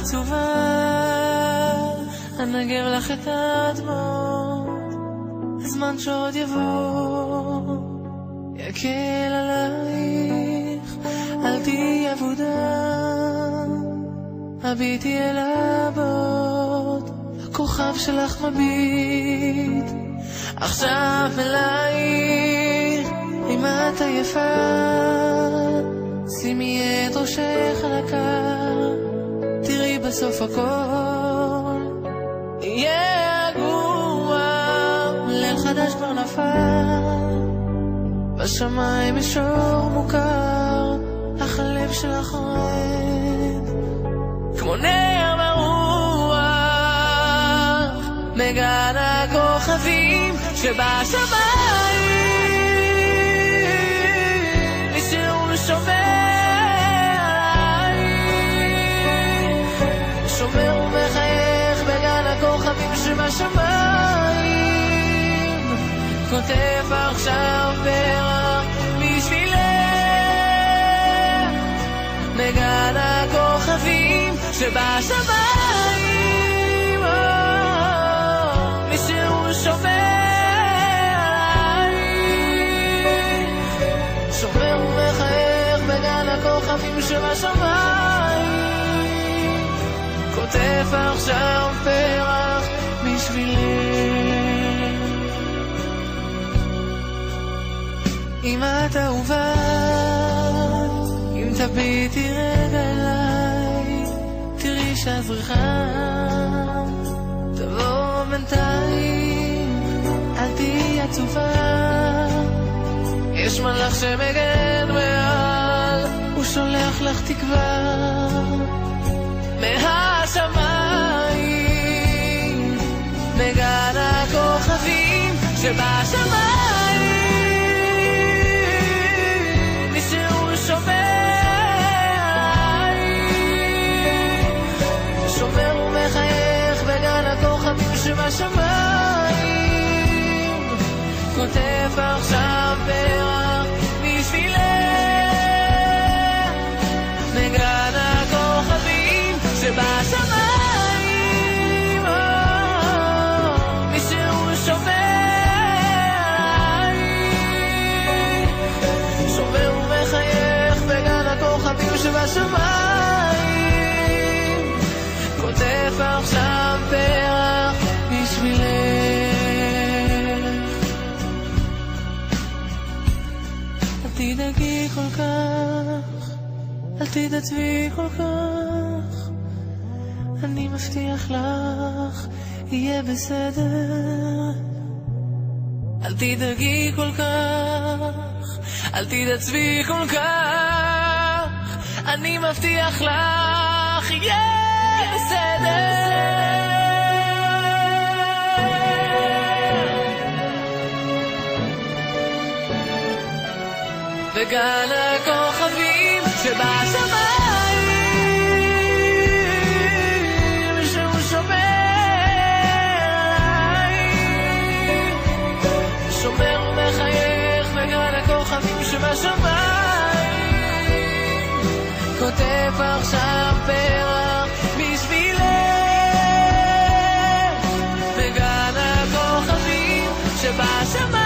עצובה, אנגב לך את הדמעות, הזמן שעוד יבוא יקל עלייך, אל תהי אבודה, הביטי אל הבאות, הכוכב שלך מביט עכשיו אלייך. אם את עייפה, שימי את ראשך על הקר, תראי בסוף הכל יהיה רגוע, ליל חדש כבר נפל, בשמיים יש אור מוכר, אך הלב שלך רד כמו נר ברוח, מגן הכוכבים שבשמיים, מישהו שומר עלייך, שומר ומחייך בגן הכוכבים שבשמיים, כותב עכשיו פרח בשבילך, מגן הכוכבים שבשמיים, מישהו שומר עלייך, שומר ומחייך בגן הכוכבים שבשמיים, כותב עכשיו פרח בשבילך. אם את אהובה, אם תביטי רגע אליי, תראי שהזריחה תבוא בינתיים, אל תהי עצובה, יש מלאך שמגן מעל, הוא שולח לך תקווה מהשמיים, מגן הכוכבים שבשמיים, מישהו שומר עלייך, שומר ומחייך בגן הכוכבים שבשמיים, כותב עכשיו פרח בשבילך, מגן הכוכבים שבשמיים, מישהו שומר עלייך, שומר ומחייך בגן הכוכבים שבשמיים, כותב עכשיו פרח בשבילך. אל תדאגי כל כך, אל תתעצבי כל כך, אני מבטיח לך יהיה בסדר. אל תדאגי כל כך, אל תתעצבי כל כך, אני מבטיח לך יהיה בסדר. וגן הכוכבים שבשמיים, שהוא שומר עלייך, שומר ומחייך בגן הכוכבים שבשמיים, כותב עכשיו פרח בשבילך, בגן הכוכבים שבשמיים,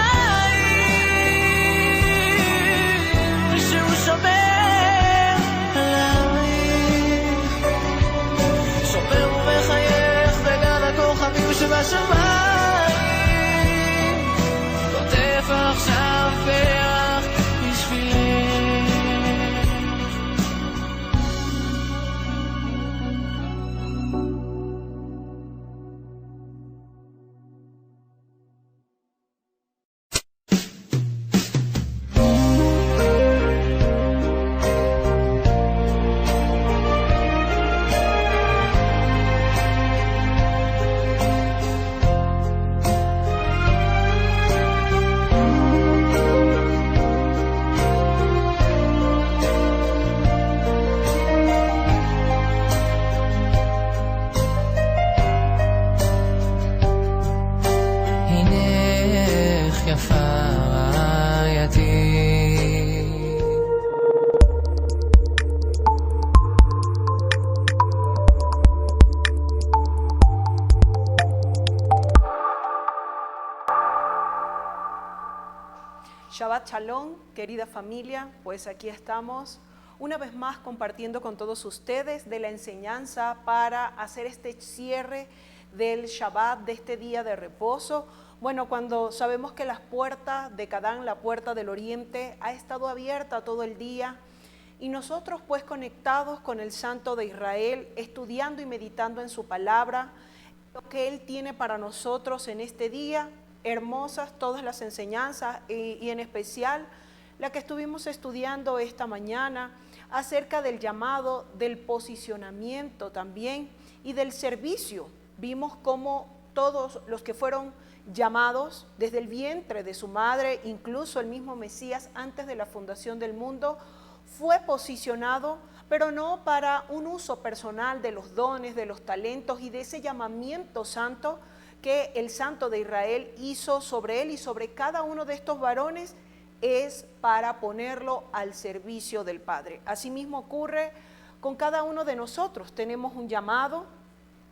שבשמיים, כותב עכשיו פרח בשבילך. Shabbat Shalom, querida familia, pues aquí estamos una vez más compartiendo con todos ustedes de la enseñanza para hacer este cierre del Shabbat, de este día de reposo. Bueno, cuando sabemos que las puertas de Cadán, la puerta del oriente, ha estado abierta todo el día y nosotros pues conectados con el Santo de Israel, estudiando y meditando en su palabra, lo que Él tiene para nosotros en este día, hermosas todas las enseñanzas y en especial la que estuvimos estudiando esta mañana acerca del llamado, del posicionamiento también y del servicio. Vimos cómo todos los que fueron llamados desde el vientre de su madre, incluso el mismo Mesías antes de la fundación del mundo, fue posicionado, pero no para un uso personal de los dones, de los talentos y de ese llamamiento santo que el Santo de Israel hizo sobre él y sobre cada uno de estos varones, es para ponerlo al servicio del Padre. Asimismo ocurre con cada uno de nosotros. Tenemos un llamado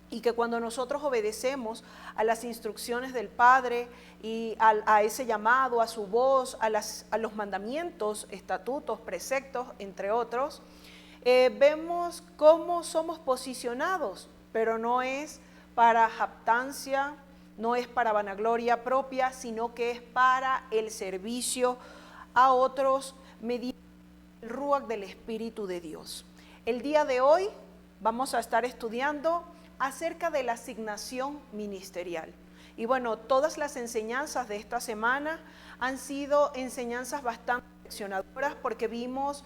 y que cuando nosotros obedecemos a las instrucciones del Padre y a ese llamado, a su voz, a los mandamientos, estatutos, preceptos, entre otros, vemos cómo somos posicionados, pero no es para jactancia, no es para vanagloria propia, sino que es para el servicio a otros mediante el ruach del Espíritu de Dios. El día de hoy vamos a estar estudiando acerca de la asignación ministerial. Y bueno, todas las enseñanzas de esta semana han sido enseñanzas bastante leccionadoras porque vimos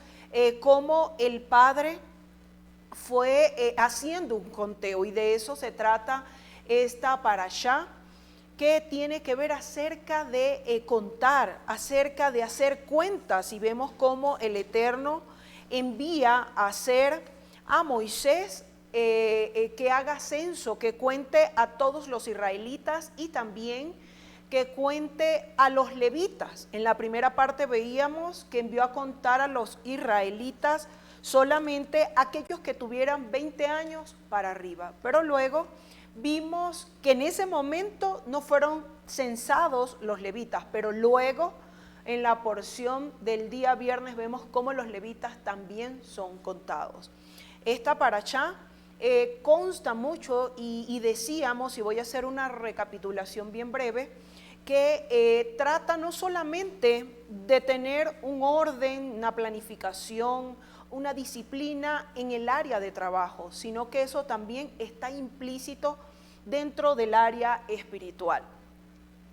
cómo el Padre fue haciendo un conteo y de eso se trata esta parashá, que tiene que ver acerca de contar, acerca de hacer cuentas, y vemos cómo el Eterno envía a hacer a Moisés que haga censo, que cuente a todos los israelitas y también que cuente a los levitas. En la primera parte veíamos que envió a contar a los israelitas solamente aquellos que tuvieran 20 años para arriba, pero luego vimos que en ese momento no fueron censados los levitas, pero luego en la porción del día viernes vemos cómo los levitas también son contados. Esta parashá consta mucho y decíamos, y voy a hacer una recapitulación bien breve, que trata no solamente de tener un orden, una planificación, una disciplina en el área de trabajo, sino que eso también está implícito dentro del área espiritual.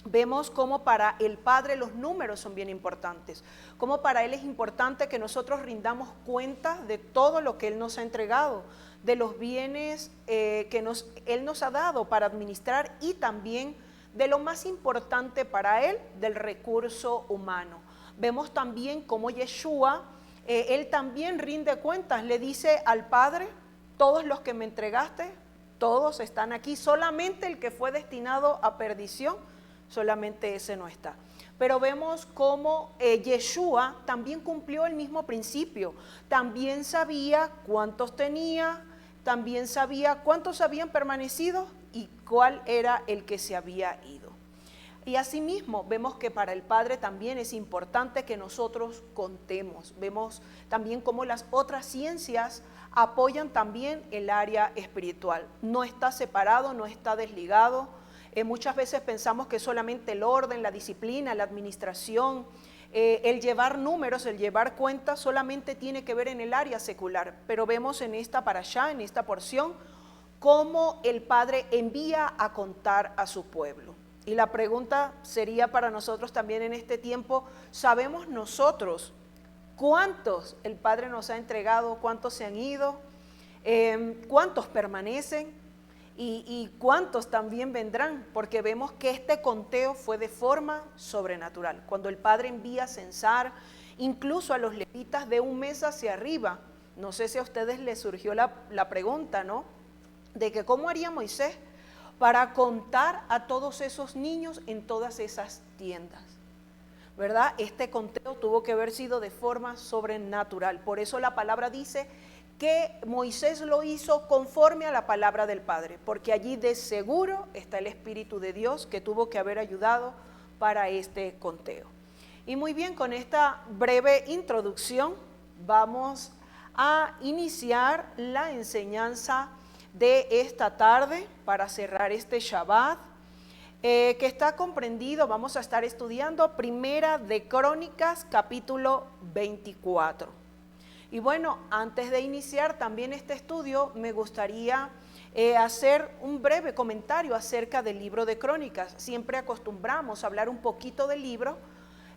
Vemos cómo para el Padre los números son bien importantes, cómo para Él es importante que nosotros rindamos cuenta de todo lo que Él nos ha entregado, de los bienes que Él nos ha dado para administrar y también de lo más importante para Él, del recurso humano. Vemos también cómo Yeshua, Él también rinde cuentas, le dice al Padre, todos los que me entregaste, todos están aquí, solamente el que fue destinado a perdición, solamente ese no está. Pero vemos cómo Yeshua también cumplió el mismo principio, también sabía cuántos tenía, también sabía cuántos habían permanecido y cuál era el que se había ido. Y asimismo vemos que para el Padre también es importante que nosotros contemos. Vemos también cómo las otras ciencias apoyan también el área espiritual. No está separado, no está desligado. Muchas veces pensamos que solamente el orden, la disciplina, la administración, el llevar números, el llevar cuentas solamente tiene que ver en el área secular. Pero vemos en esta parashá, en esta porción, cómo el Padre envía a contar a su pueblo. Y la pregunta sería para nosotros también en este tiempo, ¿sabemos nosotros cuántos el Padre nos ha entregado, cuántos se han ido, cuántos permanecen y cuántos también vendrán? Porque vemos que este conteo fue de forma sobrenatural. Cuando el Padre envía a censar, incluso a los levitas de un mes hacia arriba, no sé si a ustedes les surgió la pregunta, ¿no? De que cómo haría Moisés para contar a todos esos niños en todas esas tiendas, ¿verdad? Este conteo tuvo que haber sido de forma sobrenatural. Por eso la palabra dice que Moisés lo hizo conforme a la palabra del Padre, porque allí de seguro está el Espíritu de Dios que tuvo que haber ayudado para este conteo. Y muy bien, con esta breve introducción vamos a iniciar la enseñanza de esta tarde para cerrar este Shabbat, que está comprendido, vamos a estar estudiando Primera de Crónicas, capítulo 24. Y bueno, antes de iniciar también este estudio, me gustaría hacer un breve comentario acerca del libro de Crónicas. Siempre acostumbramos a hablar un poquito del libro,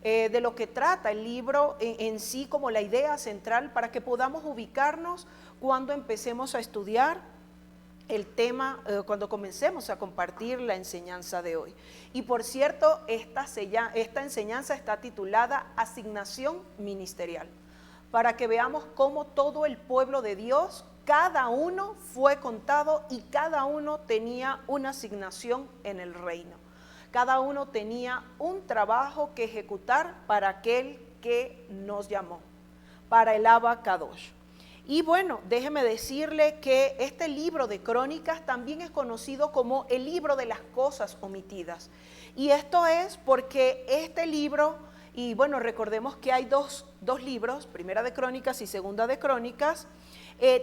de lo que trata el libro en sí, como la idea central, para que podamos ubicarnos cuando empecemos a estudiar el tema, cuando comencemos a compartir la enseñanza de hoy. Y por cierto, esta enseñanza está titulada Asignación Ministerial, para que veamos cómo todo el pueblo de Dios, cada uno fue contado y cada uno tenía una asignación en el reino. Cada uno tenía un trabajo que ejecutar para aquel que nos llamó, para el Abba Kadosh. Y bueno, déjeme decirle que este libro de Crónicas también es conocido como el libro de las cosas omitidas. Y esto es porque este libro, y bueno, recordemos que hay dos libros, Primera de Crónicas y Segunda de Crónicas,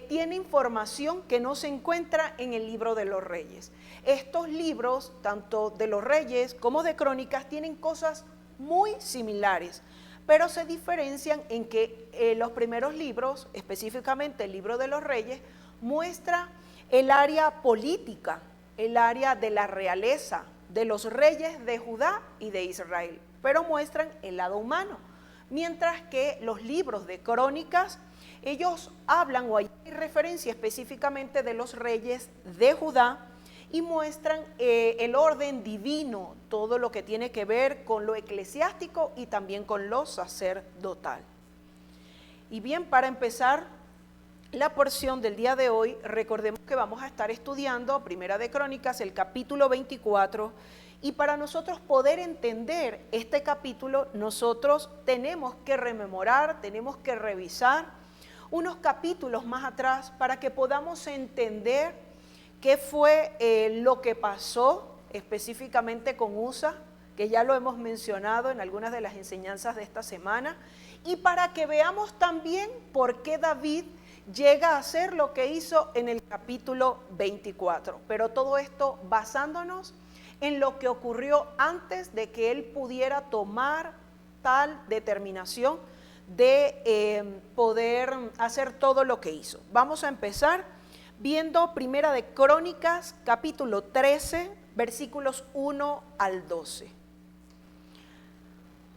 tiene información que no se encuentra en el libro de los Reyes. Estos libros, tanto de los Reyes como de Crónicas, tienen cosas muy similares, pero se diferencian en que los primeros libros, específicamente el libro de los Reyes, muestra el área política, el área de la realeza, de los reyes de Judá y de Israel, pero muestran el lado humano, mientras que los libros de Crónicas, ellos hablan o hay referencia específicamente de los reyes de Judá y muestran el orden divino, todo lo que tiene que ver con lo eclesiástico y también con lo sacerdotal. Y bien, para empezar la porción del día de hoy, recordemos que vamos a estar estudiando Primera de Crónicas, el capítulo 24, y para nosotros poder entender este capítulo, nosotros tenemos que rememorar, tenemos que revisar unos capítulos más atrás para que podamos entender qué fue lo que pasó específicamente con Usa, que ya lo hemos mencionado en algunas de las enseñanzas de esta semana, y para que veamos también por qué David llega a hacer lo que hizo en el capítulo 24. Pero todo esto basándonos en lo que ocurrió antes de que él pudiera tomar tal determinación de poder hacer todo lo que hizo. Vamos a empezar viendo Primera de Crónicas, capítulo 13, versículos 1 al 12.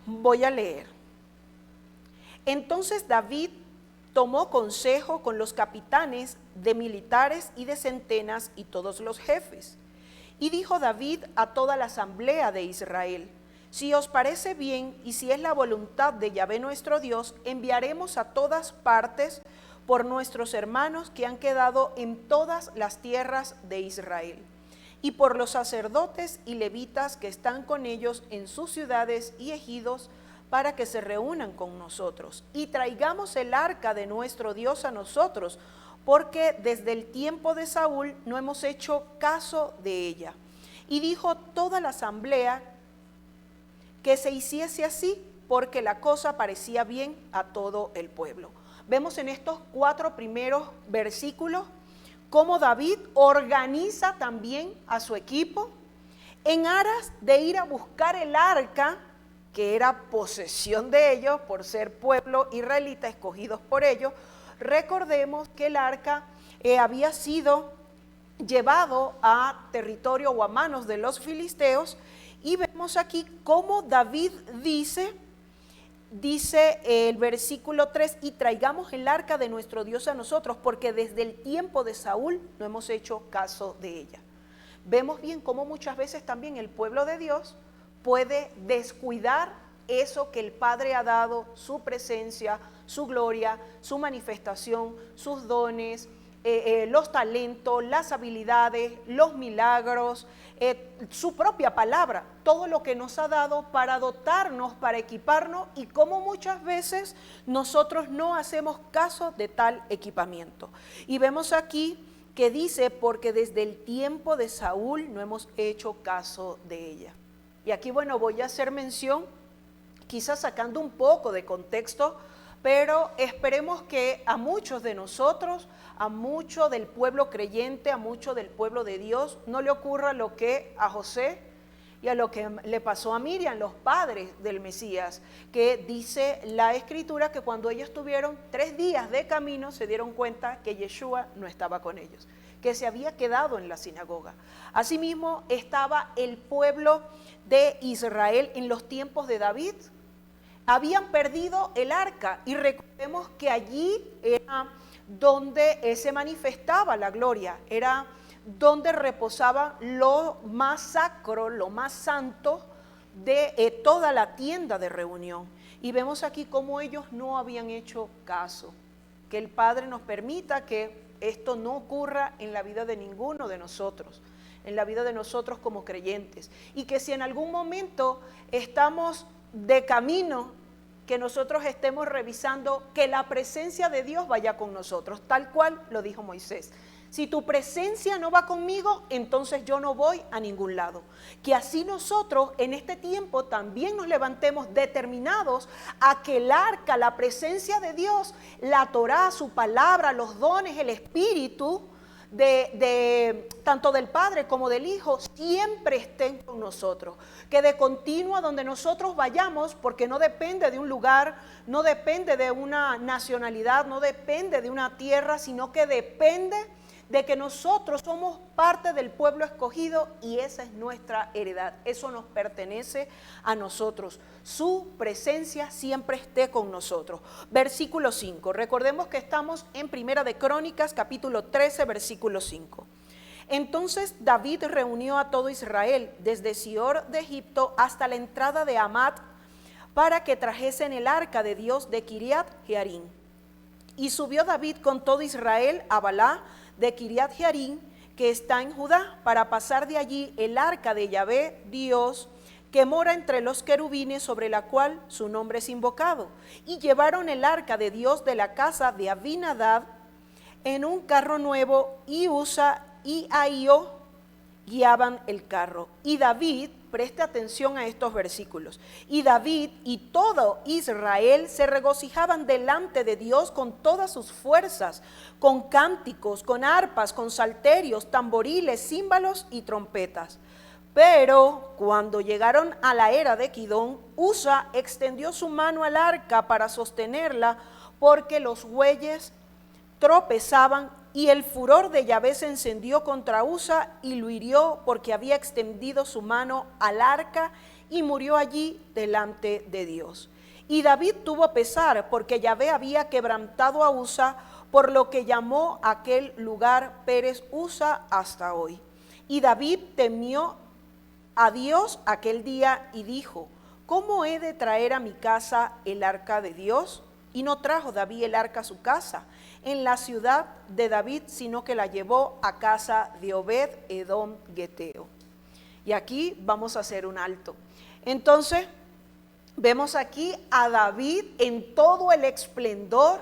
Voy a leer. Entonces David tomó consejo con los capitanes de militares y de centenas y todos los jefes. Y dijo David a toda la asamblea de Israel: si os parece bien y si es la voluntad de Yahvé nuestro Dios, enviaremos a todas partes por nuestros hermanos que han quedado en todas las tierras de Israel, y por los sacerdotes y levitas que están con ellos en sus ciudades y ejidos, para que se reúnan con nosotros, y traigamos el arca de nuestro Dios a nosotros, porque desde el tiempo de Saúl no hemos hecho caso de ella. Y dijo toda la asamblea que se hiciese así, porque la cosa parecía bien a todo el pueblo. Vemos en estos 4 primeros versículos cómo David organiza también a su equipo en aras de ir a buscar el arca, que era posesión de ellos por ser pueblo israelita escogidos por ellos. Recordemos que el arca había sido llevado a territorio o a manos de los filisteos. Y vemos aquí cómo David dice el versículo 3, y traigamos el arca de nuestro Dios a nosotros, porque desde el tiempo de Saúl no hemos hecho caso de ella. Vemos bien cómo muchas veces también el pueblo de Dios puede descuidar eso que el Padre ha dado, su presencia, su gloria, su manifestación, sus dones, los talentos, las habilidades, los milagros, su propia palabra, todo lo que nos ha dado para dotarnos, para equiparnos, y cómo muchas veces nosotros no hacemos caso de tal equipamiento. Y vemos aquí que dice, porque desde el tiempo de Saúl no hemos hecho caso de ella. Y aquí, bueno, voy a hacer mención quizás sacando un poco de contexto, pero esperemos que a muchos de nosotros, a mucho del pueblo creyente, a mucho del pueblo de Dios, no le ocurra lo que a José y a lo que le pasó a Miriam, los padres del Mesías, que dice la Escritura que cuando ellos tuvieron 3 días de camino se dieron cuenta que Yeshua no estaba con ellos, que se había quedado en la sinagoga. Asimismo estaba el pueblo de Israel en los tiempos de David. Habían perdido el arca y recordemos que allí era donde se manifestaba la gloria, era donde reposaba lo más sacro, lo más santo de toda la tienda de reunión. Y vemos aquí cómo ellos no habían hecho caso. Que el Padre nos permita que esto no ocurra en la vida de ninguno de nosotros, en la vida de nosotros como creyentes. Y que si en algún momento estamos de camino, que nosotros estemos revisando que la presencia de Dios vaya con nosotros, tal cual lo dijo Moisés. Si tu presencia no va conmigo, entonces yo no voy a ningún lado. Que así nosotros en este tiempo también nos levantemos determinados a que el arca, la presencia de Dios, la Torá, su palabra, los dones, el Espíritu, tanto del Padre como del Hijo, siempre estén con nosotros. Que de continuo a donde nosotros vayamos, porque no depende de un lugar, no depende de una nacionalidad, no depende de una tierra, sino que depende de que nosotros somos parte del pueblo escogido y esa es nuestra heredad. Eso nos pertenece a nosotros. Su presencia siempre esté con nosotros. Versículo 5. Recordemos que estamos en Primera de Crónicas, capítulo 13, versículo 5. Entonces David reunió a todo Israel, desde Sior de Egipto hasta la entrada de Hamat, para que trajesen el arca de Dios de Kiriat Jearim. Y subió David con todo Israel a Balá de Kiriat Jearim, que está en Judá, para pasar de allí el arca de Yahvé, Dios, que mora entre los querubines, sobre la cual su nombre es invocado. Y llevaron el arca de Dios de la casa de Abinadab en un carro nuevo, y Usa y Ahío guiaban el carro. Y David, preste atención a estos versículos, y David y todo Israel se regocijaban delante de Dios con todas sus fuerzas, con cánticos, con arpas, con salterios, tamboriles, címbalos y trompetas. Pero cuando llegaron a la era de Kidón, Usa extendió su mano al arca para sostenerla, porque los bueyes tropezaban, y el furor de Yahvé se encendió contra Usa y lo hirió, porque había extendido su mano al arca y murió allí delante de Dios. Y David tuvo pesar, porque Yahvé había quebrantado a Usa, por lo que llamó aquel lugar Pérez Usa hasta hoy. Y David temió a Dios aquel día y dijo: ¿cómo he de traer a mi casa el arca de Dios? Y no trajo David el arca a su casa, en la ciudad de David, sino que la llevó a casa de Obed Edom Geteo. Y aquí vamos a hacer un alto. Entonces, vemos aquí a David en todo el esplendor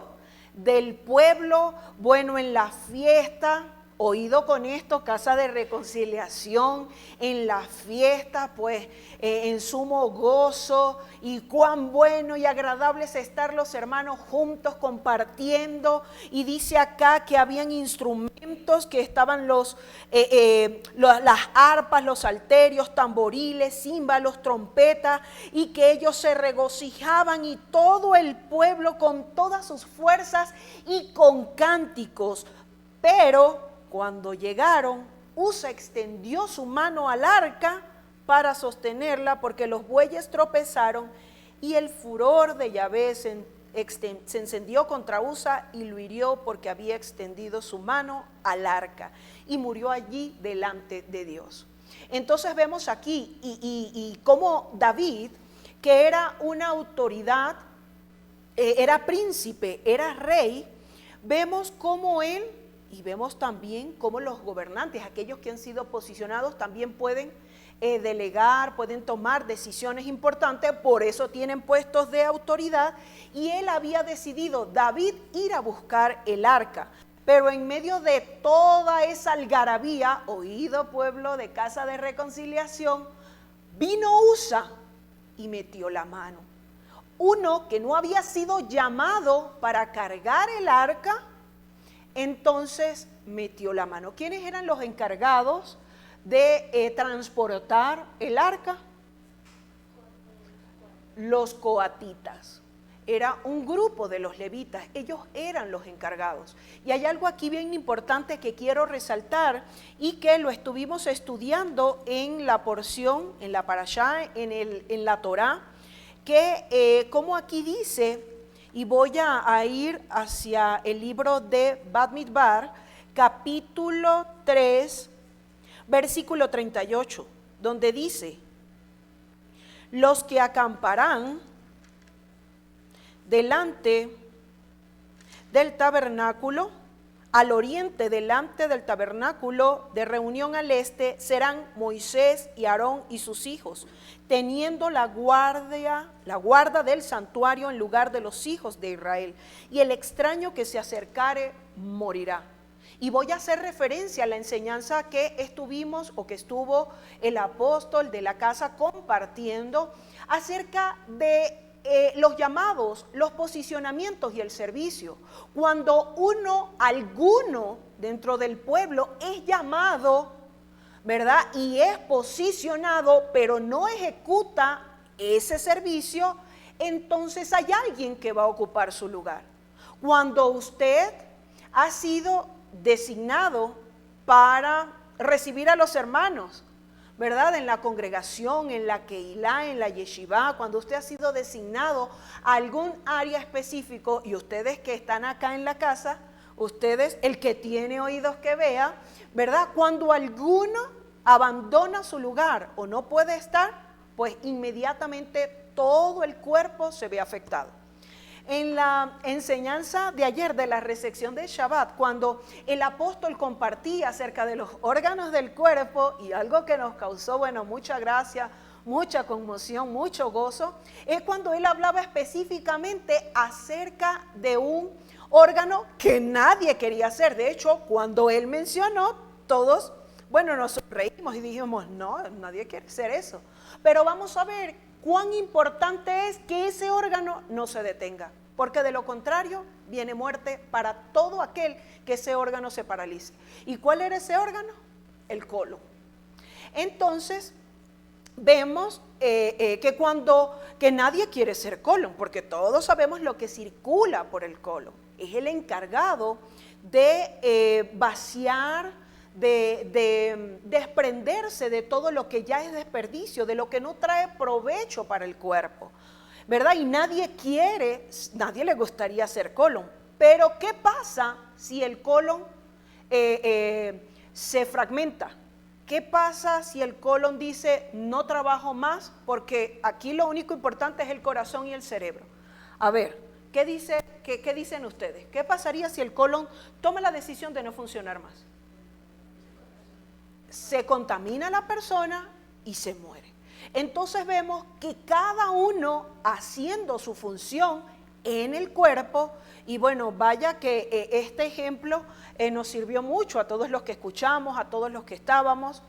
del pueblo, bueno, en la fiesta. Oído con esto, casa de reconciliación, en la fiesta, pues en sumo gozo, y cuán bueno y agradable es estar los hermanos juntos compartiendo. Y dice acá que habían instrumentos, que estaban las arpas, los salterios, tamboriles, címbalos, trompetas, y que ellos se regocijaban, y todo el pueblo con todas sus fuerzas y con cánticos. Pero cuando llegaron, Usa extendió su mano al arca para sostenerla, porque los bueyes tropezaron, y el furor de Yahvé se encendió contra Usa y lo hirió, porque había extendido su mano al arca, y murió allí delante de Dios. Entonces vemos aquí y cómo David, que era una autoridad, era príncipe, era rey, vemos cómo él, y vemos también cómo los gobernantes, aquellos que han sido posicionados, también pueden delegar, pueden tomar decisiones importantes, por eso tienen puestos de autoridad. Y él había decidido, David, ir a buscar el arca. Pero en medio de toda esa algarabía, oído pueblo de casa de reconciliación, vino Usa y metió la mano. uno que no había sido llamado para cargar el arca, entonces metió la mano. ¿Quiénes eran los encargados de transportar el arca? Los coatitas. Era un grupo de los levitas, ellos eran los encargados. Y hay algo aquí bien importante que quiero resaltar y que lo estuvimos estudiando en la porción, en la parashá, en la Torá, que como aquí dice, y voy a ir hacia el libro de Bamidbar, capítulo 3, versículo 38, donde dice: los que acamparán delante del tabernáculo, al oriente delante del tabernáculo de reunión al este, serán Moisés y Aarón y sus hijos, teniendo la guarda del santuario en lugar de los hijos de Israel, y el extraño que se acercare morirá. Y voy a hacer referencia a la enseñanza que estuvo el apóstol de la casa compartiendo acerca de los llamados, los posicionamientos y el servicio. Cuando alguno dentro del pueblo es llamado, ¿verdad? Y es posicionado, pero no ejecuta ese servicio, entonces hay alguien que va a ocupar su lugar. Cuando usted ha sido designado para recibir a los hermanos, ¿verdad? En la congregación, en la Keilah, en la Yeshivá, cuando usted ha sido designado a algún área específico, y ustedes que están acá en la casa, ustedes, el que tiene oídos que vea, ¿verdad? Cuando alguno abandona su lugar o no puede estar, pues inmediatamente todo el cuerpo se ve afectado. En la enseñanza de ayer de la recepción de Shabbat, cuando el apóstol compartía acerca de los órganos del cuerpo, y algo que nos causó, mucha gracia, mucha conmoción, mucho gozo, es cuando él hablaba específicamente acerca de un órgano que nadie quería hacer. De hecho, cuando él mencionó, todos, nos reímos y dijimos, no, nadie quiere hacer eso. Pero vamos a ver cuán importante es que ese órgano no se detenga, porque de lo contrario viene muerte para todo aquel que ese órgano se paralice. ¿Y cuál era ese órgano? El colon. Entonces vemos que nadie quiere ser colon, porque todos sabemos lo que circula por el colon. Es el encargado de vaciar, de desprenderse de todo lo que ya es desperdicio, de lo que no trae provecho para el cuerpo, ¿verdad? Y nadie le gustaría ser colon. Pero ¿qué pasa si el colon se fragmenta? ¿Qué pasa si el colon dice, no trabajo más? Porque aquí lo único importante es el corazón y el cerebro. A ver, ¿qué dicen ustedes? ¿Qué pasaría si el colon toma la decisión de no funcionar más? Se contamina la persona y se muere. Entonces vemos que cada uno haciendo su función en el cuerpo, y vaya que este ejemplo nos sirvió mucho a todos los que escuchamos, a todos los que estábamos.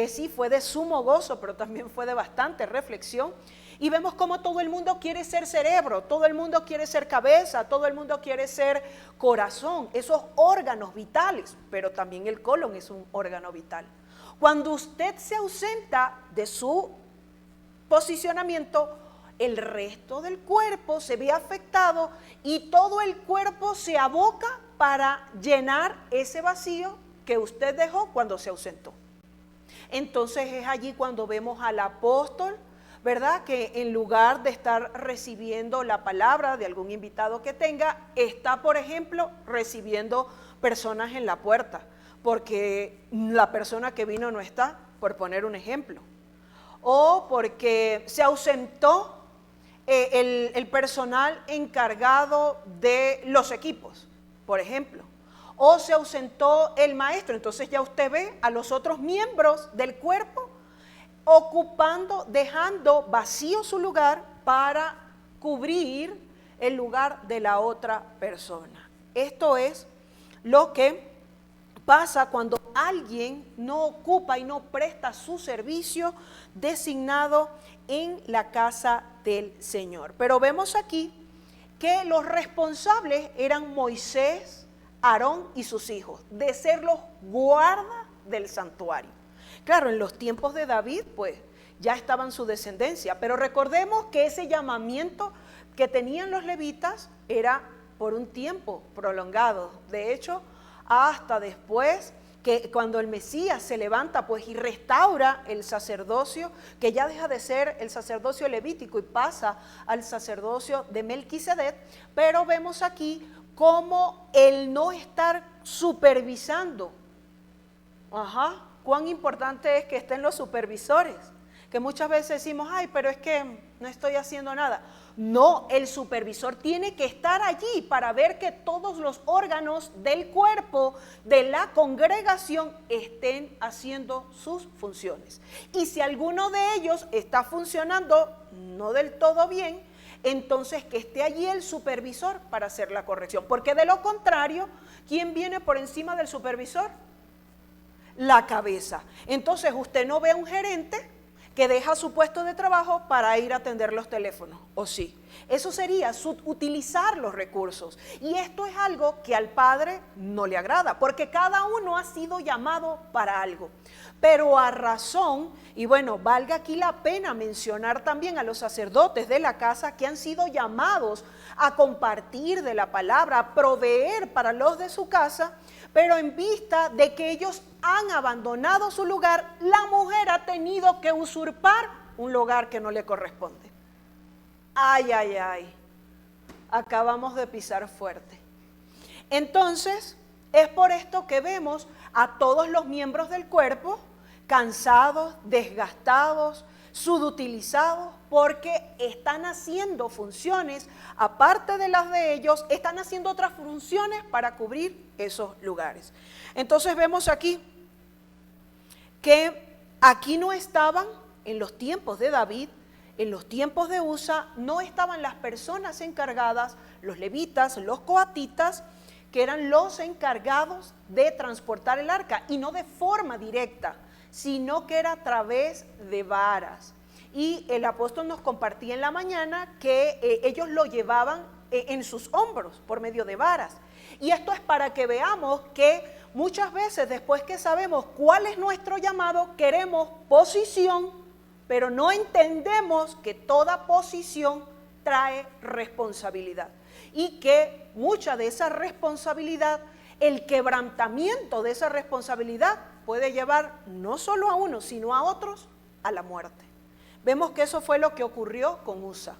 Sí, fue de sumo gozo, pero también fue de bastante reflexión. Y vemos cómo todo el mundo quiere ser cerebro, todo el mundo quiere ser cabeza, todo el mundo quiere ser corazón, esos órganos vitales, pero también el colon es un órgano vital. Cuando usted se ausenta de su posicionamiento, el resto del cuerpo se ve afectado y todo el cuerpo se aboca para llenar ese vacío que usted dejó cuando se ausentó. Entonces es allí cuando vemos al apóstol, ¿verdad? Que en lugar de estar recibiendo la palabra de algún invitado que tenga, está, por ejemplo, recibiendo personas en la puerta, porque la persona que vino no está, por poner un ejemplo. O porque se ausentó el personal encargado de los equipos, por ejemplo. O se ausentó el maestro, entonces ya usted ve a los otros miembros del cuerpo dejando vacío su lugar para cubrir el lugar de la otra persona. Esto es lo que pasa cuando cuando alguien no ocupa y no presta su servicio designado en la casa del Señor. Pero vemos aquí que los responsables eran Moisés, Aarón y sus hijos, de ser los guardas del santuario. Claro, en los tiempos de David, pues ya estaba en su descendencia, pero recordemos que ese llamamiento que tenían los levitas era por un tiempo prolongado. De hecho, hasta después que cuando el Mesías se levanta pues y restaura el sacerdocio, que ya deja de ser el sacerdocio levítico y pasa al sacerdocio de Melquisedec, pero vemos aquí cómo el no estar supervisando, cuán importante es que estén los supervisores, que muchas veces decimos, ay, pero es que no estoy haciendo nada. No, el supervisor tiene que estar allí para ver que todos los órganos del cuerpo de la congregación estén haciendo sus funciones. Y si alguno de ellos está funcionando no del todo bien, entonces que esté allí el supervisor para hacer la corrección. Porque de lo contrario, ¿quién viene por encima del supervisor? La cabeza. Entonces usted no ve a un gerente que deja su puesto de trabajo para ir a atender los teléfonos, ¿o sí? Eso sería utilizar los recursos. Y esto es algo que al Padre no le agrada, porque cada uno ha sido llamado para algo. Pero a razón, y bueno, valga aquí la pena mencionar también a los sacerdotes de la casa que han sido llamados a compartir de la palabra, a proveer para los de su casa, pero en vista de que ellos han abandonado su lugar, la mujer ha tenido que usurpar un lugar que no le corresponde. Ay, ay, ay, acabamos de pisar fuerte. Entonces, es por esto que vemos a todos los miembros del cuerpo cansados, desgastados, subutilizados, porque están haciendo funciones, aparte de las de ellos, están haciendo otras funciones para cubrir esos lugares. Entonces vemos aquí que aquí no estaban, en los tiempos de David, en los tiempos de Usa, no estaban las personas encargadas, los levitas, los coatitas, que eran los encargados de transportar el arca, y no de forma directa, sino que era a través de varas. Y el apóstol nos compartía en la mañana que ellos lo llevaban en sus hombros por medio de varas. Y esto es para que veamos que muchas veces después que sabemos cuál es nuestro llamado, queremos posición, pero no entendemos que toda posición trae responsabilidad. Y que mucha de esa responsabilidad, el quebrantamiento de esa responsabilidad puede llevar no solo a uno, sino a otros a la muerte. Vemos que eso fue lo que ocurrió con Usa.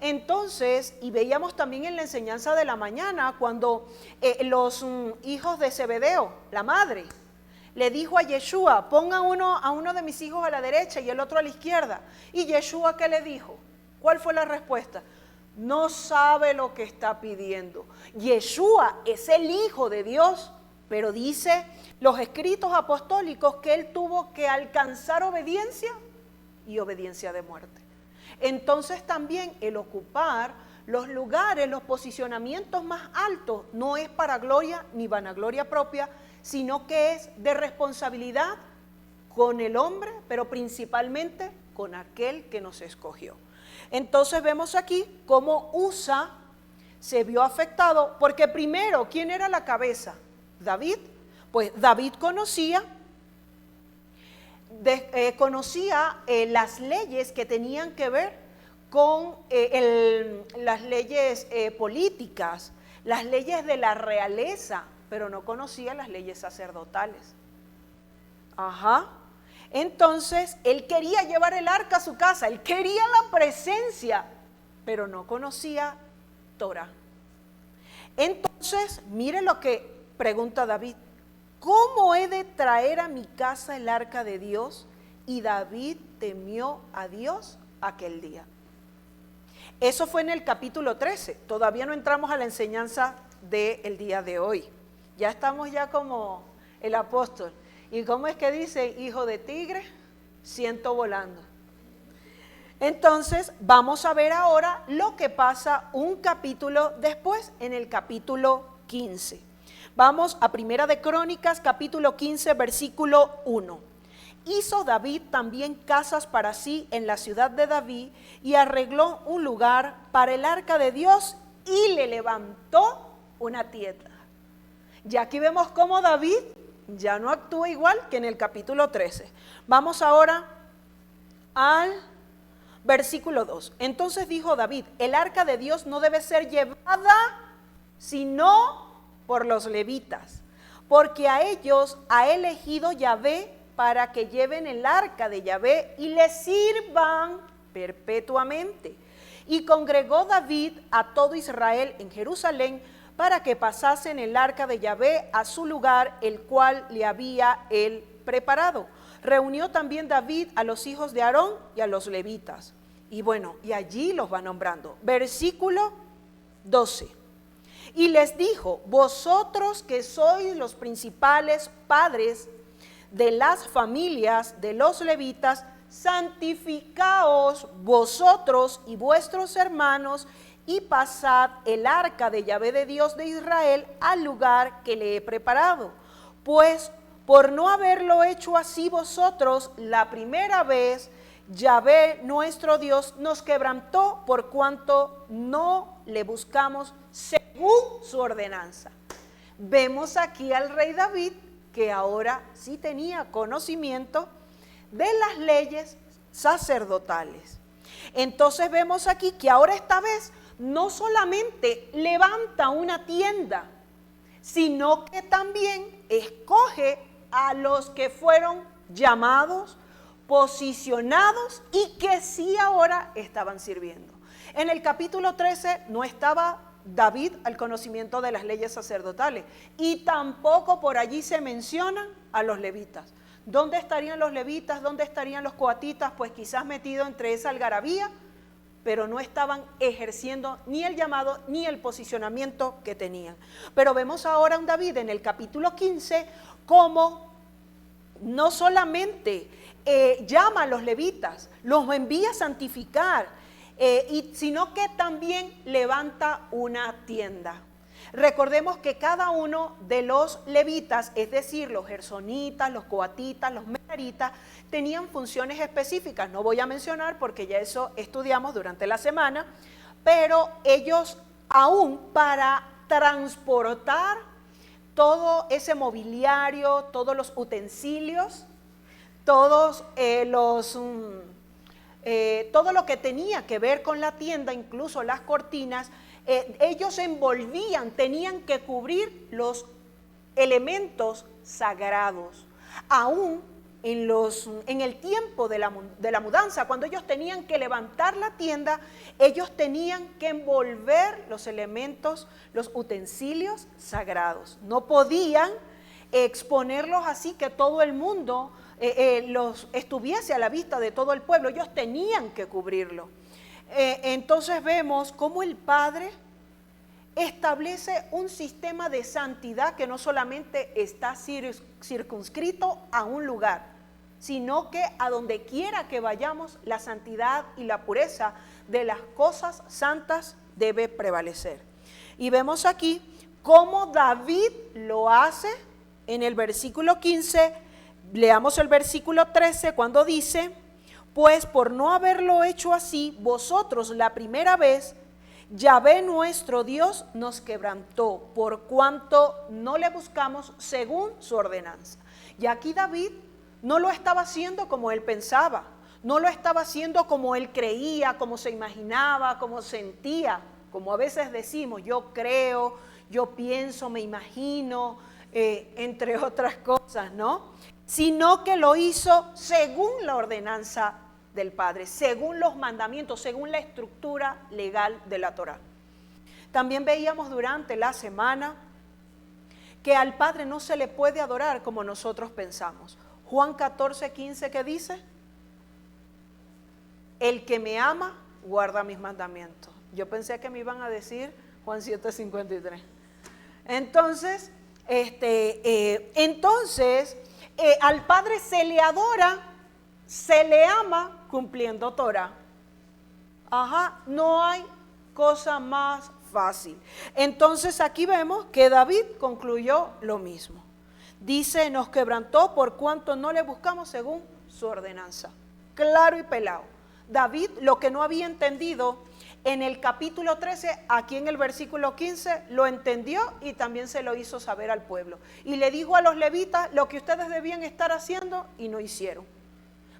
Entonces, y veíamos también en la enseñanza de la mañana, cuando los hijos de Zebedeo, la madre, le dijo a Yeshua, ponga a uno de mis hijos a la derecha y el otro a la izquierda. Y Yeshua, ¿qué le dijo? ¿Cuál fue la respuesta? No sabe lo que está pidiendo. Yeshua es el Hijo de Dios, pero dice los escritos apostólicos que él tuvo que alcanzar obediencia y obediencia de muerte. Entonces también el ocupar los lugares, los posicionamientos más altos, no es para gloria ni vanagloria propia, sino que es de responsabilidad con el hombre, pero principalmente con aquel que nos escogió. Entonces vemos aquí cómo Usa se vio afectado, porque primero, ¿quién era la cabeza? David. Pues David conocía las leyes que tenían que ver con las leyes políticas, las leyes de la realeza, pero no conocía las leyes sacerdotales. Entonces, él quería llevar el arca a su casa, él quería la presencia, pero no conocía Torah. Entonces, mire lo que pregunta David. ¿Cómo he de traer a mi casa el arca de Dios? Y David temió a Dios aquel día. Eso fue en el capítulo 13. Todavía no entramos a la enseñanza del día de hoy. Ya estamos ya como el apóstol. ¿Y cómo es que dice? Hijo de tigre, siento volando. Entonces, vamos a ver ahora lo que pasa un capítulo después, en el capítulo 15. Vamos a Primera de Crónicas, capítulo 15, versículo 1. Hizo David también casas para sí en la ciudad de David y arregló un lugar para el arca de Dios y le levantó una tienda. Ya aquí vemos cómo David ya no actúa igual que en el capítulo 13. Vamos ahora al versículo 2. Entonces dijo David, el arca de Dios no debe ser llevada sino por los levitas, porque a ellos ha elegido Yahvé para que lleven el arca de Yahvé y le sirvan perpetuamente. Y congregó David a todo Israel en Jerusalén para que pasasen el arca de Yahvé a su lugar, el cual le había él preparado. Reunió también David a los hijos de Aarón y a los levitas. Y bueno, y allí los va nombrando. Versículo 12. Y les dijo, vosotros que sois los principales padres de las familias de los levitas, santificaos vosotros y vuestros hermanos y pasad el arca de Yahvé de Dios de Israel al lugar que le he preparado. Pues por no haberlo hecho así vosotros la primera vez, Yahvé nuestro Dios nos quebrantó por cuanto no le buscamos según su ordenanza. Vemos aquí al rey David que ahora sí tenía conocimiento de las leyes sacerdotales. Entonces vemos aquí que ahora esta vez no solamente levanta una tienda, sino que también escoge a los que fueron llamados, posicionados y que sí ahora estaban sirviendo. En el capítulo 13 no estaba David al conocimiento de las leyes sacerdotales y tampoco por allí se mencionan a los levitas. ¿Dónde estarían los levitas? ¿Dónde estarían los coatitas? Pues quizás metidos entre esa algarabía, pero no estaban ejerciendo ni el llamado ni el posicionamiento que tenían. Pero vemos ahora a un David en el capítulo 15 como no solamente llama a los levitas, los envía a santificar, sino que también levanta una tienda. Recordemos que cada uno de los levitas, es decir, los gersonitas, los coatitas, los meraritas, tenían funciones específicas. No voy a mencionar porque ya eso estudiamos durante la semana, pero ellos aún para transportar todo ese mobiliario, todos los utensilios, todo lo que tenía que ver con la tienda, incluso las cortinas, ellos envolvían, tenían que cubrir los elementos sagrados. Aún en el tiempo de la mudanza, cuando ellos tenían que levantar la tienda, ellos tenían que envolver los elementos, los utensilios sagrados. No podían exponerlos así que todo el mundo los estuviese a la vista de todo el pueblo. Ellos tenían que cubrirlo. Entonces vemos cómo el Padre establece un sistema de santidad que no solamente está circunscrito a un lugar, sino que a donde quiera que vayamos, la santidad y la pureza de las cosas santas debe prevalecer. Y vemos aquí cómo David lo hace en el versículo 15. Leamos el versículo 13 cuando dice: pues por no haberlo hecho así, vosotros la primera vez, Yahvé nuestro Dios nos quebrantó, por cuanto no le buscamos según su ordenanza. Y aquí David no lo estaba haciendo como él pensaba, no lo estaba haciendo como él creía, como se imaginaba, como sentía, como a veces decimos, yo creo, yo pienso, me imagino, entre otras cosas, ¿no? Sino que lo hizo según la ordenanza del Padre, según los mandamientos, según la estructura legal de la Torá. También veíamos durante la semana que al Padre no se le puede adorar como nosotros pensamos. Juan 14:15, ¿qué dice? El que me ama, guarda mis mandamientos. Yo pensé que me iban a decir Juan 7:53. Entonces, al Padre se le adora, se le ama cumpliendo Torah. No hay cosa más fácil. Entonces aquí vemos que David concluyó lo mismo. Dice, nos quebrantó por cuanto no le buscamos según su ordenanza. Claro y pelado. David lo que no había entendido en el capítulo 13, aquí en el versículo 15, lo entendió y también se lo hizo saber al pueblo. Y le dijo a los levitas lo que ustedes debían estar haciendo y no hicieron.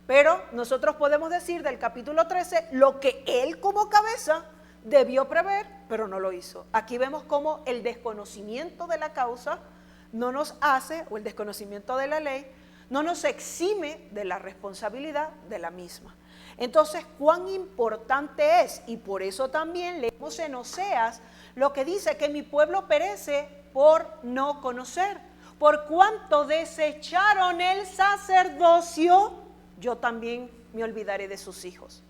Pero nosotros podemos decir del capítulo 13 lo que él como cabeza debió prever, pero no lo hizo. Aquí vemos cómo el desconocimiento de la causa no nos hace, o el desconocimiento de la ley, no nos exime de la responsabilidad de la misma. Entonces, cuán importante es, y por eso también leemos en Oseas lo que dice que mi pueblo perece por no conocer. Por cuanto desecharon el sacerdocio, yo también me olvidaré de sus hijos.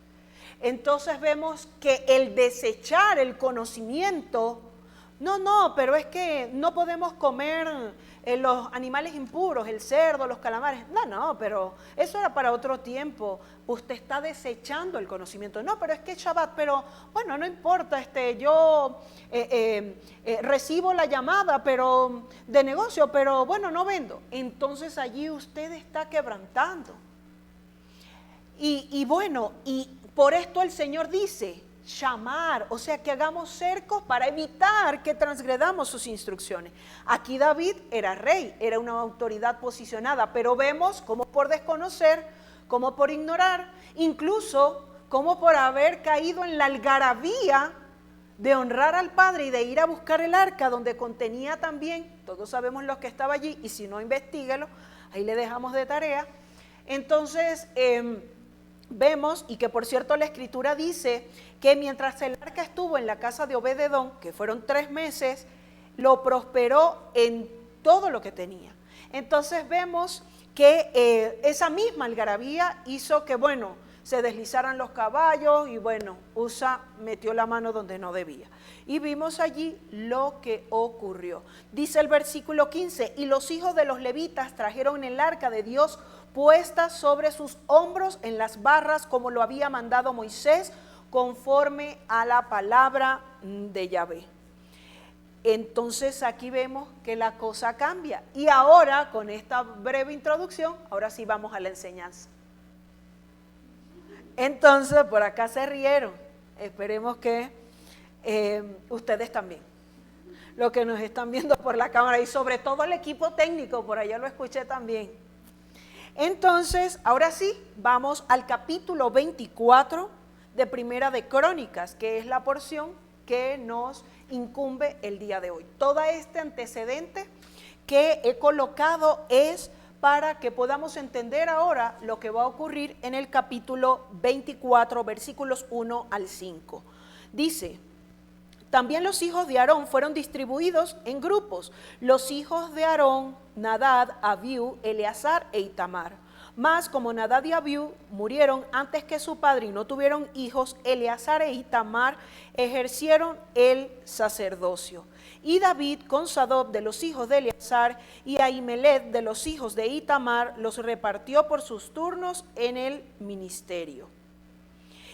Entonces vemos que el desechar el conocimiento, pero es que no podemos comer los animales impuros, el cerdo, los calamares. Pero eso era para otro tiempo. Usted está desechando el conocimiento. No, pero es que es Shabbat, pero bueno, no importa, yo recibo la llamada de negocio, pero bueno, no vendo. Entonces allí usted está quebrantando. Y por esto el Señor dice, llamar, o sea que hagamos cercos para evitar que transgredamos sus instrucciones. Aquí David era rey, era una autoridad posicionada, pero vemos como por desconocer, como por ignorar, incluso como por haber caído en la algarabía de honrar al Padre y de ir a buscar el arca donde contenía también, todos sabemos lo que estaba allí, y si no, investíguelo, ahí le dejamos de tarea. Entonces, vemos, y que por cierto la escritura dice que mientras el arca estuvo en la casa de Obed-edom, que fueron 3 meses, lo prosperó en todo lo que tenía. Entonces vemos que esa misma algarabía hizo que, se deslizaran los caballos y Usa metió la mano donde no debía. Y vimos allí lo que ocurrió. Dice el versículo 15, y los hijos de los levitas trajeron el arca de Dios puesta sobre sus hombros en las barras como lo había mandado Moisés, conforme a la palabra de Yahvé. Entonces aquí vemos que la cosa cambia. Y ahora, con esta breve introducción, ahora sí vamos a la enseñanza. Entonces, por acá se rieron. Esperemos que ustedes también, los que nos están viendo por la cámara, y sobre todo el equipo técnico, por allá lo escuché también. Entonces, ahora sí, vamos al capítulo 24 de Primera de Crónicas, que es la porción que nos incumbe el día de hoy. Todo este antecedente que he colocado es para que podamos entender ahora lo que va a ocurrir en el capítulo 24, versículos 1 al 5. Dice, también los hijos de Aarón fueron distribuidos en grupos. Los hijos de Aarón, Nadab, Abiú, Eleazar e Itamar. Mas como Nadab y Abiú murieron antes que su padre y no tuvieron hijos, Eleazar e Itamar ejercieron el sacerdocio. Y David con Sadoc de los hijos de Eleazar y Ahimelech de los hijos de Itamar los repartió por sus turnos en el ministerio.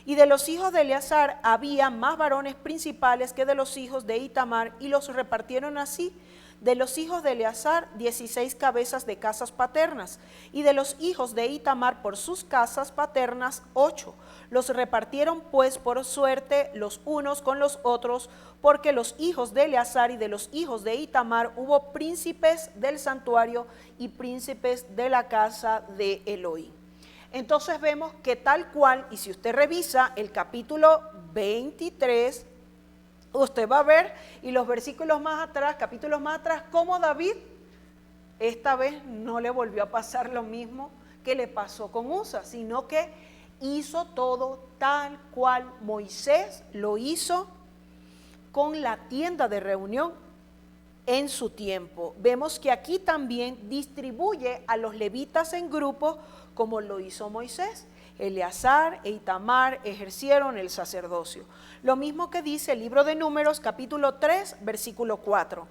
Y de los hijos de Eleazar había más varones principales que de los hijos de Itamar, y los repartieron así: de los hijos de Eleazar 16 cabezas de casas paternas, y de los hijos de Itamar por sus casas paternas 8. Los repartieron pues por suerte los unos con los otros, porque los hijos de Eleazar y de los hijos de Itamar hubo príncipes del santuario y príncipes de la casa de Elohim. Entonces vemos que tal cual, y si usted revisa el capítulo 23, usted va a ver, y los versículos más atrás, capítulos más atrás, cómo David esta vez no le volvió a pasar lo mismo que le pasó con Usa, sino que hizo todo tal cual Moisés lo hizo con la tienda de reunión en su tiempo. Vemos que aquí también distribuye a los levitas en grupos como lo hizo Moisés. Eleazar e Itamar ejercieron el sacerdocio. Lo mismo que dice el libro de Números, capítulo 3, versículo 4.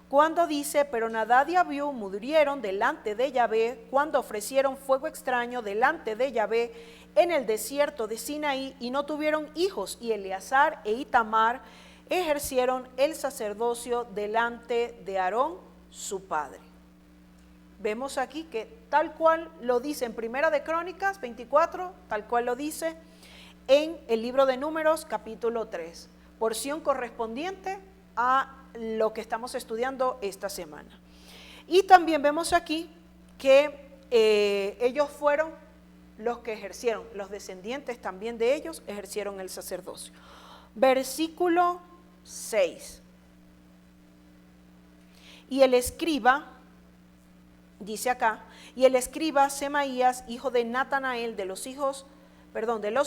Cuando dice, pero Nadab y Abiú murieron delante de Yahvé, cuando ofrecieron fuego extraño delante de Yahvé en el desierto de Sinaí, y no tuvieron hijos, y Eleazar e Itamar ejercieron el sacerdocio delante de Aarón, su padre. Vemos aquí que tal cual lo dice en Primera de Crónicas 24, tal cual lo dice en el libro de Números capítulo 3, porción correspondiente a lo que estamos estudiando esta semana. Y también vemos aquí que ellos fueron los que ejercieron, los descendientes también de ellos ejercieron el sacerdocio. Versículo 6. Y el escriba, dice acá, y el escriba Semaías, hijo de Natanael, de los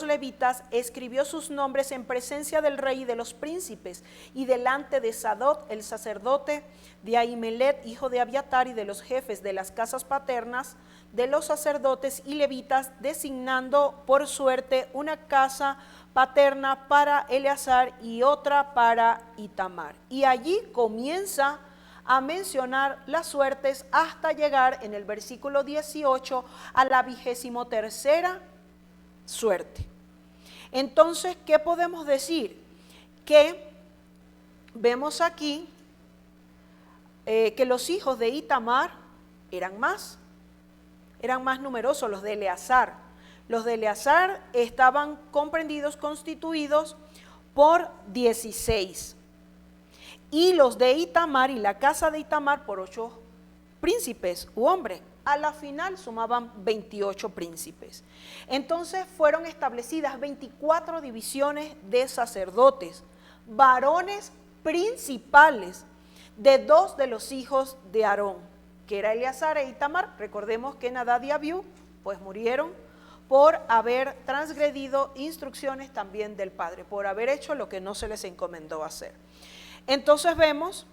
levitas, escribió sus nombres en presencia del rey y de los príncipes, y delante de Sadok, el sacerdote, de Ahimelech, hijo de Abiatar, y de los jefes de las casas paternas, de los sacerdotes y levitas, designando por suerte una casa paterna para Eleazar y otra para Itamar. Y allí comienza a mencionar las suertes hasta llegar en el versículo 18 a la 23ª suerte. Entonces, ¿qué podemos decir? Que vemos aquí que los hijos de Itamar eran más numerosos, los de Eleazar. Los de Eleazar estaban comprendidos, constituidos por 16. Y los de Itamar y la casa de Itamar por 8 príncipes u hombres. A la final sumaban 28 príncipes. Entonces fueron establecidas 24 divisiones de sacerdotes, varones principales de 2 de los hijos de Aarón, que era Eleazar e Itamar. Recordemos que Nadab y Abiú pues murieron por haber transgredido instrucciones también del padre, por haber hecho lo que no se les encomendó hacer. Entonces vemos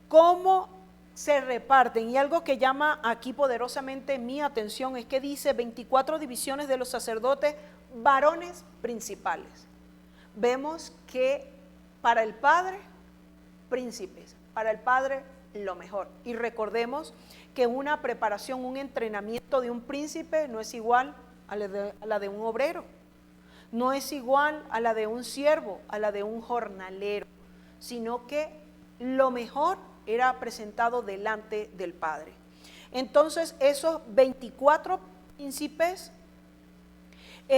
cómo se reparten, y algo que llama aquí poderosamente mi atención es que dice 24 divisiones de los sacerdotes varones principales. Vemos que para el padre, príncipes, para el padre lo mejor. Y recordemos que una preparación, un entrenamiento de un príncipe no es igual a la de un obrero, no es igual a la de un siervo, a la de un jornalero, sino que lo mejor era presentado delante del Padre. Entonces esos 24 príncipes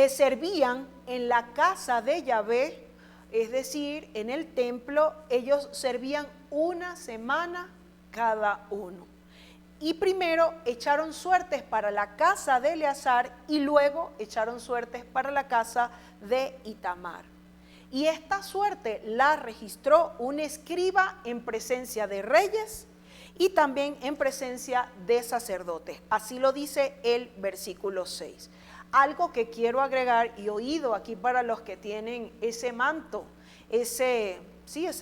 servían en la casa de Yahvé, es decir, en el templo. Ellos servían una semana cada uno. Y primero echaron suertes para la casa de Eleazar y luego echaron suertes para la casa de Itamar. Y esta suerte la registró un escriba en presencia de reyes y también en presencia de sacerdotes. Así lo dice el versículo 6. Algo que quiero agregar y oído aquí para los que tienen ese manto, ese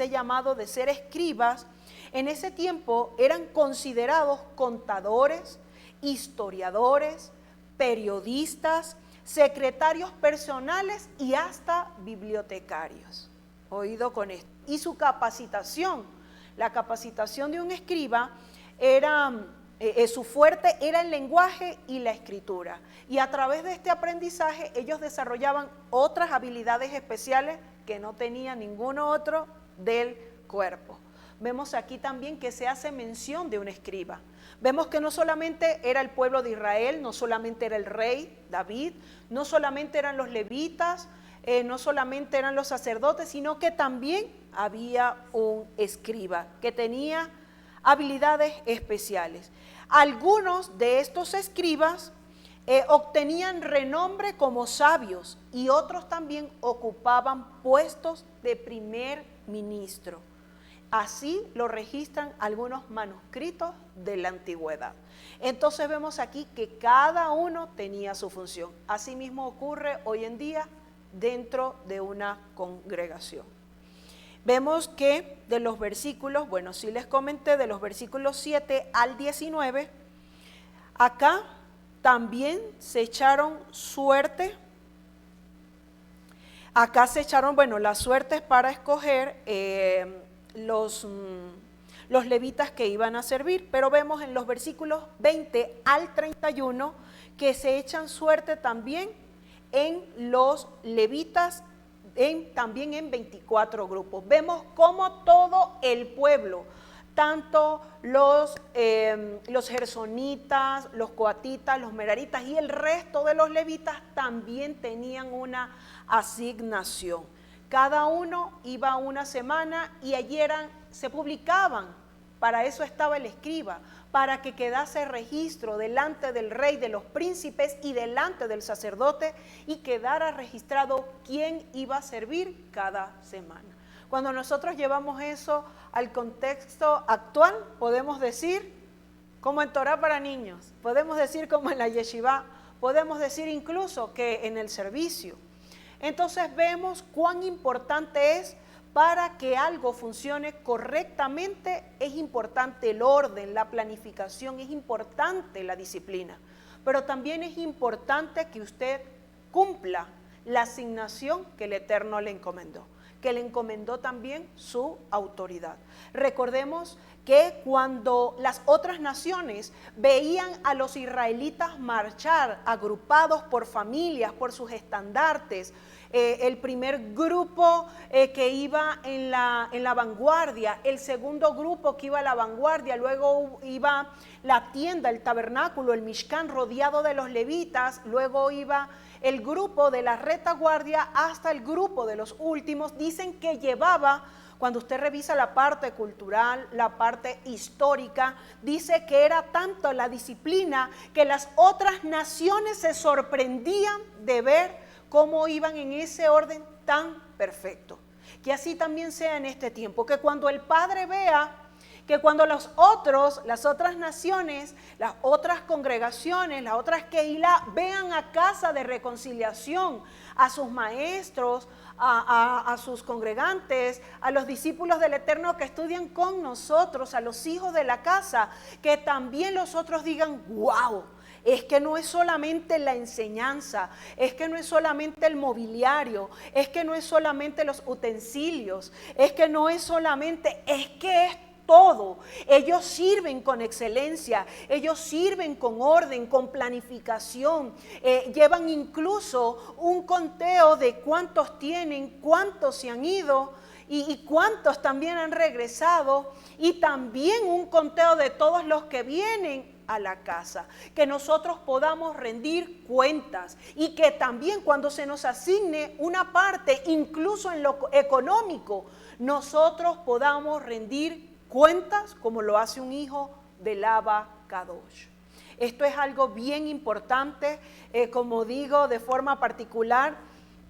llamado de ser escribas, en ese tiempo eran considerados contadores, historiadores, periodistas, secretarios personales y hasta bibliotecarios. Oído con esto. Y su capacitación, la capacitación de un escriba era, su fuerte era el lenguaje y la escritura. Y a través de este aprendizaje ellos desarrollaban otras habilidades especiales que no tenía ninguno otro del cuerpo. Vemos aquí también que se hace mención de un escriba. Vemos que no solamente era el pueblo de Israel, no solamente era el rey David, no solamente eran los levitas, no solamente eran los sacerdotes, sino que también había un escriba que tenía habilidades especiales. Algunos de estos escribas obtenían renombre como sabios y otros también ocupaban puestos de primer ministro. Así lo registran algunos manuscritos de la antigüedad. Entonces vemos aquí que cada uno tenía su función. Asimismo ocurre hoy en día dentro de una congregación. Vemos que de los versículos, sí les comenté, de los versículos 7 al 19, acá también se echaron suerte. Acá se echaron, las suertes para escoger los levitas que iban a servir, pero vemos en los versículos 20 al 31 que se echan suerte también en los levitas también en 24 grupos. Vemos cómo todo el pueblo, tanto los gersonitas, los coatitas, los meraritas y el resto de los levitas también tenían una asignación. Cada uno iba una semana y allí se publicaban. Para eso estaba el escriba, para que quedase registro delante del rey, de los príncipes y delante del sacerdote, y quedara registrado quién iba a servir cada semana. Cuando nosotros llevamos eso al contexto actual, podemos decir, como en Torá para niños, podemos decir como en la yeshiva, podemos decir incluso que en el servicio. Entonces vemos cuán importante es. Para que algo funcione correctamente es importante el orden, la planificación, es importante la disciplina, pero también es importante que usted cumpla la asignación que el Eterno le encomendó, que le encomendó también su autoridad. Recordemos que cuando las otras naciones veían a los israelitas marchar agrupados por familias, por sus estandartes, el primer grupo que iba en la vanguardia, el segundo grupo que iba a la vanguardia, luego iba la tienda, el tabernáculo, el Mishkan rodeado de los levitas, luego iba el grupo de la retaguardia hasta el grupo de los últimos. Dicen que llevaba, cuando usted revisa la parte cultural, la parte histórica, dice que era tanto la disciplina que las otras naciones se sorprendían de ver cómo iban en ese orden tan perfecto. Que así también sea en este tiempo, que cuando el Padre vea que cuando las otras naciones, las otras congregaciones, las otras Keilah vean a Casa de Reconciliación, a sus maestros, a sus congregantes, a los discípulos del Eterno que estudian con nosotros, a los hijos de la casa, que también los otros digan, wow, es que no es solamente la enseñanza, es que no es solamente el mobiliario, es que no es solamente los utensilios, es que no es solamente, es que es todo. Ellos sirven con excelencia, ellos sirven con orden, con planificación, llevan incluso un conteo de cuántos tienen, cuántos se han ido y cuántos también han regresado, y también un conteo de todos los que vienen a la casa, que nosotros podamos rendir cuentas y que también cuando se nos asigne una parte, incluso en lo económico, nosotros podamos rendir cuentas como lo hace un hijo del Abba Kadosh. Esto es algo bien importante, como digo, de forma particular,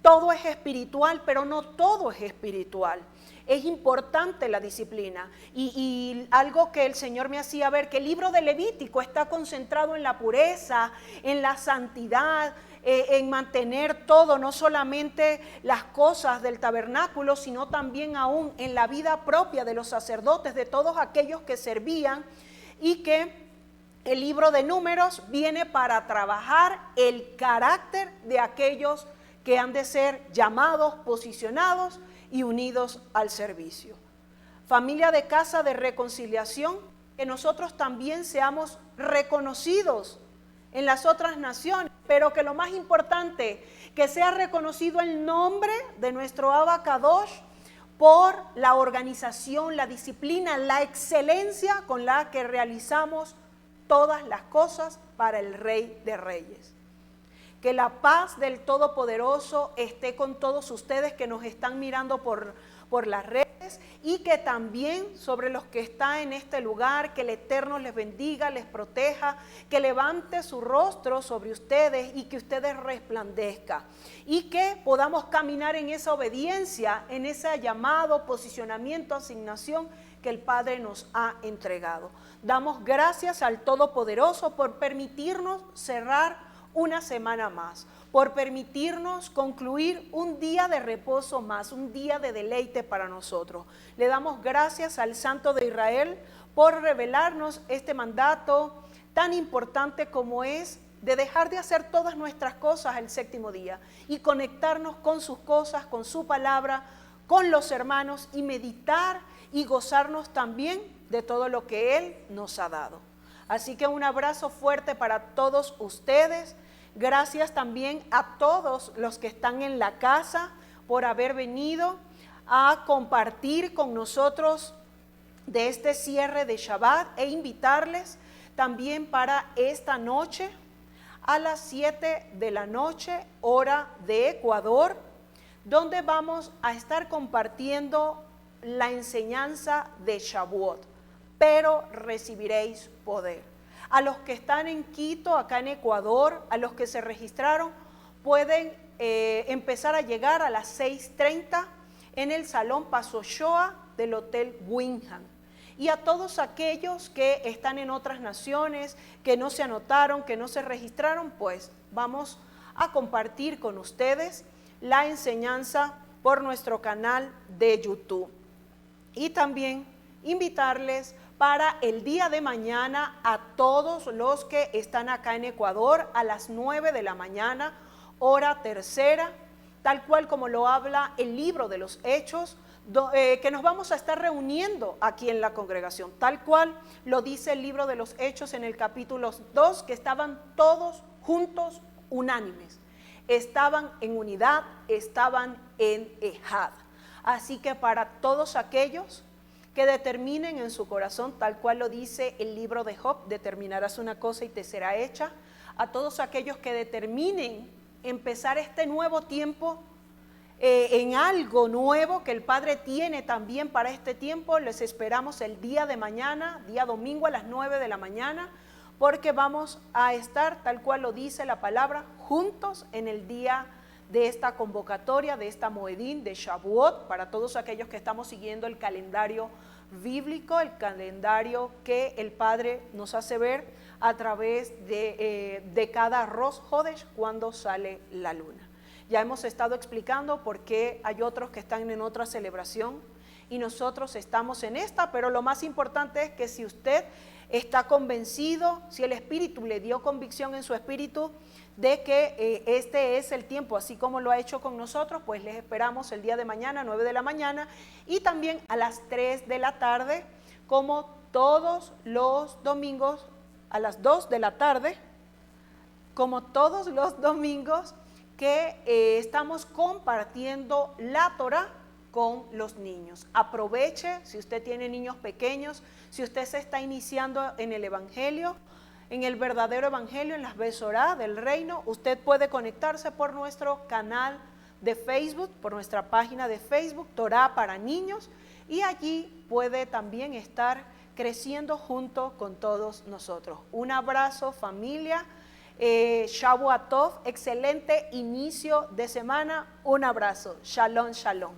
todo es espiritual, pero no todo es espiritual. Es importante la disciplina y algo que el Señor me hacía ver, que el libro de Levítico está concentrado en la pureza, en la santidad, en mantener todo, no solamente las cosas del tabernáculo, sino también aún en la vida propia de los sacerdotes, de todos aquellos que servían, y que el libro de Números viene para trabajar el carácter de aquellos que han de ser llamados, posicionados y unidos al servicio. Familia de Casa de Reconciliación, que nosotros también seamos reconocidos en las otras naciones, pero que lo más importante, que sea reconocido el nombre de nuestro Abba Kadosh por la organización, la disciplina, la excelencia con la que realizamos todas las cosas para el Rey de Reyes. Que la paz del Todopoderoso esté con todos ustedes que nos están mirando por las redes, y que también sobre los que están en este lugar, que el Eterno les bendiga, les proteja, que levante su rostro sobre ustedes y que ustedes resplandezcan, y que podamos caminar en esa obediencia, en ese llamado, posicionamiento, asignación que el Padre nos ha entregado. Damos gracias al Todopoderoso por permitirnos cerrar una semana más, por permitirnos concluir un día de reposo más, un día de deleite para nosotros. Le damos gracias al Santo de Israel por revelarnos este mandato tan importante como es de dejar de hacer todas nuestras cosas el séptimo día y conectarnos con sus cosas, con su palabra, con los hermanos, y meditar y gozarnos también de todo lo que Él nos ha dado. Así que un abrazo fuerte para todos ustedes. Gracias también a todos los que están en la casa. por haber venido a compartir con nosotros de este cierre de Shabbat e invitarles también para esta noche a las 7 de la noche, hora de Ecuador, donde vamos a estar compartiendo la enseñanza de Shavuot, pero recibiréis poder. A los que están en Quito, acá en Ecuador, a los que se registraron, pueden empezar a llegar a las 6:30 en el Salón Paso Shoah del Hotel Wyndham. Y a todos aquellos que están en otras naciones, que no se anotaron, que no se registraron, pues vamos a compartir con ustedes la enseñanza por nuestro canal de YouTube. Y también invitarles para el día de mañana a todos los que están acá en Ecuador a las 9 de la mañana, hora tercera, tal cual como lo habla el libro de los Hechos, que nos vamos a estar reuniendo aquí en la congregación, tal cual lo dice el libro de los Hechos en el capítulo 2, que estaban todos juntos, unánimes, estaban en unidad, estaban en ejad. Así que para todos aquellos que determinen en su corazón, tal cual lo dice el libro de Job, determinarás una cosa y te será hecha, a todos aquellos que determinen empezar este nuevo tiempo en algo nuevo que el Padre tiene también para este tiempo, les esperamos el día de mañana, día domingo a las 9 de la mañana, porque vamos a estar, tal cual lo dice la palabra, juntos en el día de esta convocatoria, de esta Moedín, de Shavuot, para todos aquellos que estamos siguiendo el calendario bíblico, el calendario que el Padre nos hace ver a través de cada Rosh Hodesh cuando sale la luna. Ya hemos estado explicando por qué hay otros que están en otra celebración y nosotros estamos en esta, pero lo más importante es que si usted está convencido, si el Espíritu le dio convicción en su espíritu de que este es el tiempo, así como lo ha hecho con nosotros, pues les esperamos el día de mañana, 9 de la mañana, y también a las 3 de la tarde, como todos los domingos, a las 2 de la tarde, como todos los domingos, que estamos compartiendo la Torá con los niños. Aproveche, si usted tiene niños pequeños, si usted se está iniciando en el Evangelio, en el verdadero Evangelio, en las Besorá del Reino, usted puede conectarse por nuestro canal de Facebook, por nuestra página de Facebook, Torá para Niños, y allí puede también estar creciendo junto con todos nosotros. Un abrazo, familia. Shavuot Tov, excelente inicio de semana, un abrazo, shalom, shalom.